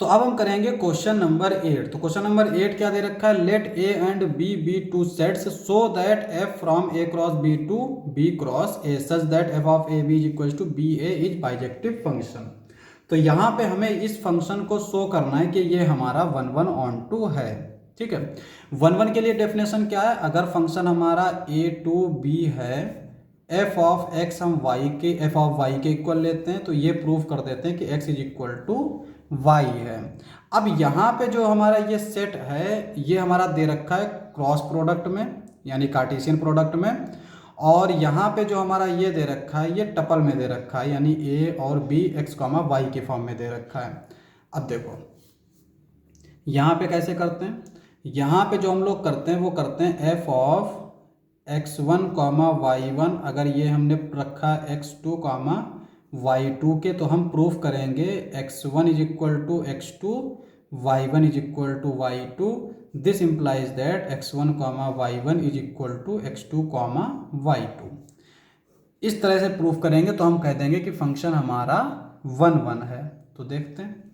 तो अब हम करेंगे क्वेश्चन नंबर 8। तो क्वेश्चन नंबर 8 क्या दे रखा है, let A and B be two sets so that F from A cross B to B cross A such that F of A B is equal to B A is bijective function. तो यहाँ पे हमें इस function को show करना है कि ये हमारा 1 1 ऑन टू है। ठीक है, 1 1 के लिए डेफिनेशन क्या है, अगर फंक्शन हमारा ए टू बी है, एफ ऑफ एक्स हम वाई के एफ ऑफ वाई के इक्वल लेते हैं, तो ये प्रूव कर देते हैं कि X is equal to Y है। अब यहाँ पे जो हमारा ये सेट है, ये हमारा दे रखा है क्रॉस प्रोडक्ट में यानी कार्टेशियन प्रोडक्ट में, और यहाँ पे जो हमारा ये दे रखा है ये टपल में दे रखा है यानी ए और बी एक्स कॉमा वाई के फॉर्म में दे रखा है। अब देखो यहाँ पे कैसे करते हैं, यहाँ पे जो हम लोग करते हैं वो करते हैं F of x1 comma y1, अगर ये हमने रखा x2 कॉमा y2 के, तो हम प्रूफ करेंगे x1 is equal to x2, y1 is equal to y2। This implies that x1 comma y1 is equal to x2 comma y2। इस तरह से प्रूफ करेंगे तो हम कह देंगे कि फंक्शन हमारा 1 1 है। तो देखते हैं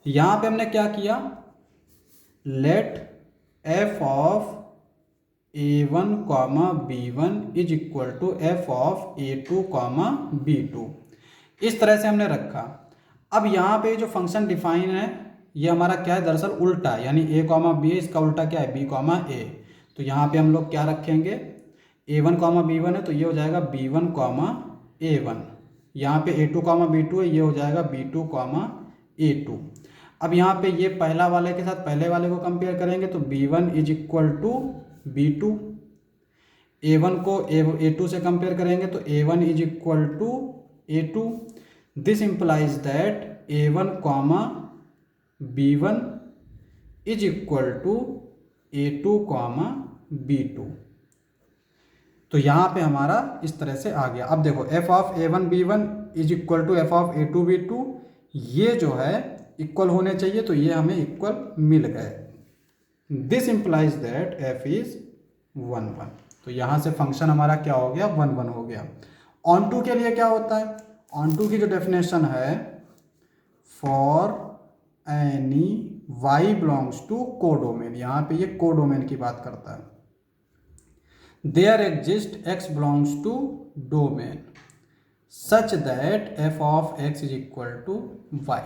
यहाँ पे हमने क्या किया, let f of a1 comma b1 is equal to F of a2 comma b2, इस तरह से हमने रखा। अब यहाँ पे जो फंक्शन डिफाइन है ये हमारा क्या है, दरअसल उल्टा है, यानी a कॉमा b है, इसका उल्टा क्या है b कॉमा a। तो यहाँ पे हम लोग क्या रखेंगे, a1 कॉमा b1 है तो ये हो जाएगा b1 कॉमा a1, यहाँ पे a2 कॉमा b2 है, ये हो जाएगा b2 कॉमा a2। अब यहाँ पे ये पहला वाले के साथ पहले वाले को कंपेयर करेंगे तो b1 is equal to b2, a1 को a2 से कंपेयर करेंगे तो a1 is equal to a2। This implies that a1 comma b1 is equal to a2 comma b2। तो यहाँ पे हमारा इस तरह से आ गया। अब देखो f of a1 b1 is equal to F of a2 b2, ये जो है इक्वल होने चाहिए, तो ये हमें इक्वल मिल गए। This implies that f is 1 1। तो यहाँ से फंक्शन हमारा क्या हो गया, 1 1 हो गया। ऑन टू के लिए क्या होता है, ऑन टू की जो डेफिनेशन है, for any y belongs to codomain, यहाँ पे ये कोडोमेन की बात करता है। There exist x belongs to domain such that f of x is equal to y।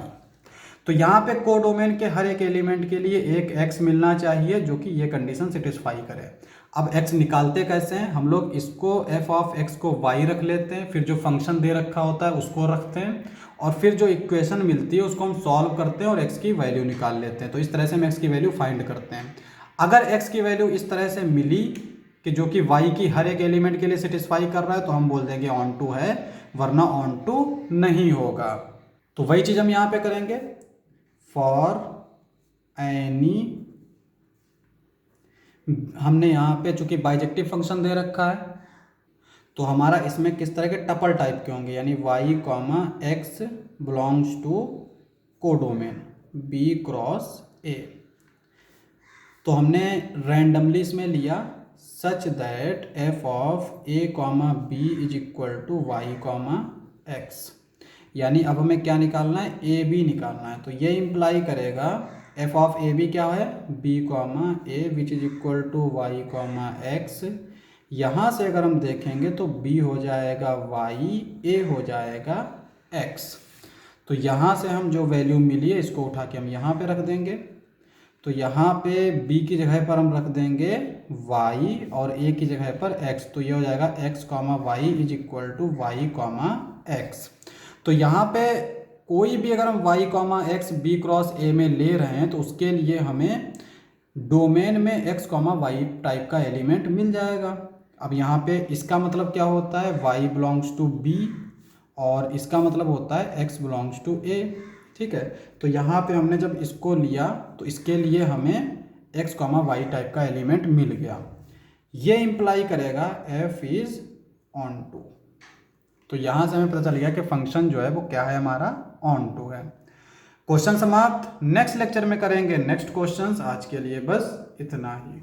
तो यहाँ पे कोडोमेन के हर एक एलिमेंट के लिए एक x मिलना चाहिए जो कि ये कंडीशन सेटिस्फाई करे। अब x निकालते कैसे हैं, हम लोग इसको f ऑफ x को y रख लेते हैं, फिर जो फंक्शन दे रखा होता है उसको रखते हैं, और फिर जो इक्वेशन मिलती है उसको हम सॉल्व करते हैं और x की वैल्यू निकाल लेते हैं। तो इस तरह से हम x की वैल्यू फाइंड करते हैं। अगर x की वैल्यू इस तरह से मिली कि जो कि y की हर एक एलिमेंट के लिए सेटिस्फाई कर रहा है, तो हम बोल देंगे ऑन टू है, वरना ऑन टू नहीं होगा। तो वही चीज़ हम यहाँ पे करेंगे, फॉर एनी, हमने यहाँ पे चूंकि बाइजेक्टिव फंक्शन दे रखा है तो हमारा इसमें किस तरह के टपल टाइप के होंगे, यानी y comma X belongs to codomain b cross a। तो हमने रैंडमली इसमें लिया such that f of a comma b is equal to y comma X, यानी अब हमें क्या निकालना है, ए बी निकालना है। तो ये इम्प्लाई करेगा एफ ऑफ ए बी क्या है, B comma A which is equal to Y comma X. यहाँ से अगर हम देखेंगे तो b हो जाएगा y, a हो जाएगा x। तो यहाँ से हम जो वैल्यू मिली है इसको उठा के हम यहाँ पे रख देंगे। तो यहाँ पे b की जगह पर हम रख देंगे y और a की जगह पर x। तो ये हो जाएगा x comma y is equal to Y comma x. तो यहाँ पे कोई भी अगर हम y comma x b cross a में ले रहे हैं तो उसके लिए हमें डोमेन में x कॉमा वाई टाइप का एलिमेंट मिल जाएगा। अब यहाँ पे इसका मतलब क्या होता है, y बिलोंग्स टू b, और इसका मतलब होता है x बिलोंग्स टू a। ठीक है, तो यहाँ पे हमने जब इसको लिया तो इसके लिए हमें x कॉमा वाई टाइप का एलिमेंट मिल गया। ये इम्प्लाई करेगा f इज ऑन टू। तो यहाँ से हमें पता चल गया कि फंक्शन जो है वो क्या है, हमारा ऑन टू है। क्वेश्चन समाप्त। नेक्स्ट लेक्चर में करेंगे नेक्स्ट क्वेश्चंस। आज के लिए बस इतना ही।